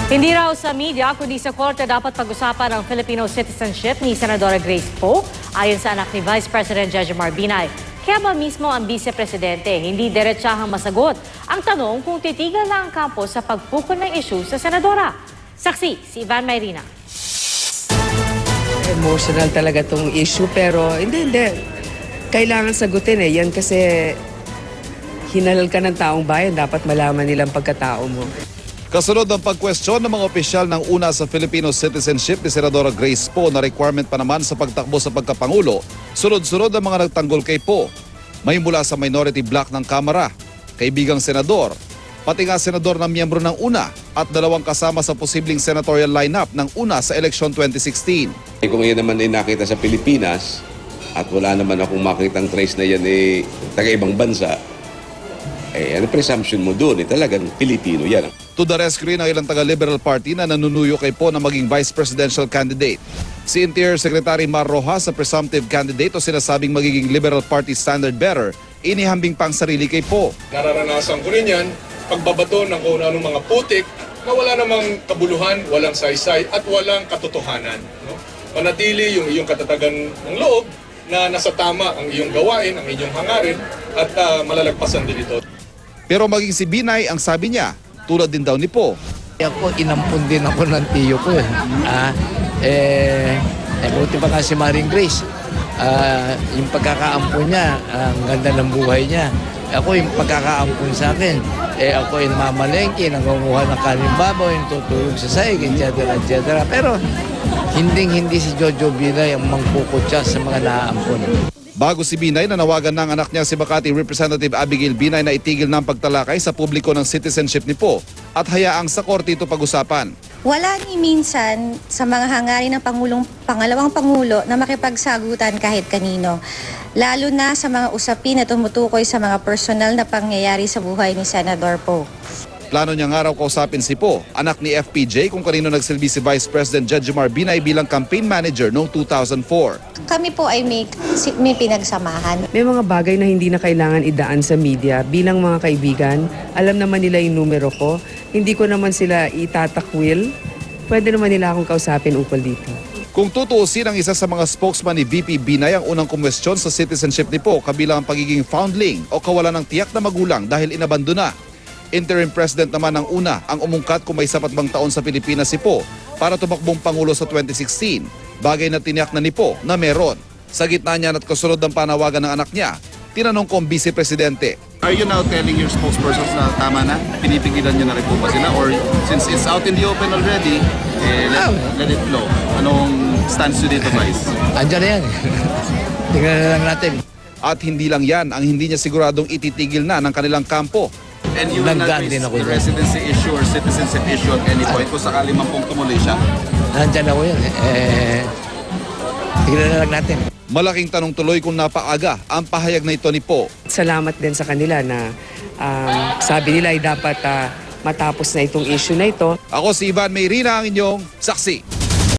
Hindi raw sa media kundi sa korte dapat pag-usapan ang Filipino citizenship ni Senadora Grace Poe ayon sa anak ni Vice President Jejomar Binay. Kaya ba mismo ang Vice Presidente hindi diretsahang masagot ang tanong kung titigil na ang kampo sa pagpukol ng isyu sa Senadora? Saksi si Ivan Mayrina. Emotional talaga tong issue pero hindi. Kailangan sagutin yan kasi hinalal ka ng taong bayan, dapat malaman nilang pagkatao mo. Kasunod ng pagkwestiyon ng mga opisyal ng una sa Filipino citizenship ni Senadora Grace Poe na requirement pa naman sa pagtakbo sa pagkapangulo, sunod-sunod ang mga nagtanggol kay Poe. May mula sa minority bloc ng Kamara, kaibigang senador, pati nga senador na miyembro ng una at dalawang kasama sa posibleng senatorial lineup ng una sa eleksyon 2016. Kung yan naman ay nakita sa Pilipinas at wala naman akong makitang trace na yan taga-ibang bansa, ano presumption mo doon? Talagang Pilipino yan. To the rescue rin ang ilang taga-Liberal Party na nanunuyo kay Poe na maging vice presidential candidate. Si Interior Secretary Mar Rojas sa presumptive candidate o sinasabing magiging Liberal Party standard bearer, inihambing pang sarili kay Poe. Nararanasan ko rin yan, pagbabato ng kung anong mga putik na wala namang kabuluhan, walang saysay at walang katotohanan. No? Manatili yung iyong katatagan ng loob na nasa tama ang iyong gawain, ang inyong hangarin at malalagpasan din ito. Pero maging si Binay, ang sabi niya, tulad din daw ni Poe. Ako, inampun din ako ng tiyo ko buti pa nga si Maring Grace. Yung pagkakaampun niya, ang ganda ng buhay niya. Ako, yung pagkakaampun sa akin, ako yung mamalengke, nangunguha ng kanin babaw, yung tutulog sa saig, etc. Pero, hindi si Jojo Binay ang mangkukutsa sa mga naaampun. Bago si Binay, nanawagan ng anak niya si Makati Representative Abigail Binay na itigil ng pagtalakay sa publiko ng citizenship ni Poe at hayaang sa korte ito pag-usapan. Wala ni minsan sa mga hangarin ng pangalawang Pangulo na makipagsagutan kahit kanino. Lalo na sa mga usapin na tumutukoy sa mga personal na pangyayari sa buhay ni Senador Poe. Plano niya nga raw kausapin si Poe, anak ni FPJ, kung kanino nagsilbi si Vice President Jejomar Binay bilang campaign manager noong 2004. Kami po ay may pinagsamahan. May mga bagay na hindi na kailangan idaan sa media bilang mga kaibigan. Alam naman nila yung numero ko. Hindi ko naman sila itatakwil. Pwede naman nila akong kausapin ukol dito. Kung tutuusin ang isa sa mga spokesman ni VP Binay ang unang kumwestiyon sa citizenship ni Poe kabilang ang pagiging foundling o kawalan ng tiyak na magulang dahil inabandona. Interim President naman ng una ang umungkat kung may sapat bang taon sa Pilipinas si Poe para tumakbong Pangulo sa 2016, bagay na tiniyak na ni Poe na meron. Sa gitna niya at kasunod ng panawagan ng anak niya, tinanong ko ang Vice Presidente. Are you now telling your spokespersons na tama na? Pinipigilan niyo na rin po ba sila? Or since it's out in the open already, let it flow? Anong stance nyo dito, Vice? Andiyan na yan. Tingnan na lang natin. At hindi lang yan ang hindi niya siguradong ititigil na ng kanilang kampo. And you will not Nagdaan raise din ako the dyan. residency issue or citizenship issue at any point kung sakali man pong tumuloy siya? Andiyan ako yan. Tingnan na lang natin. Malaking tanong tuloy kung napaaga ang pahayag na ito ni Poe. Salamat din sa kanila na sabi nila ay dapat matapos na itong issue na ito. Ako si Ivan Mayrina, ang inyong saksi.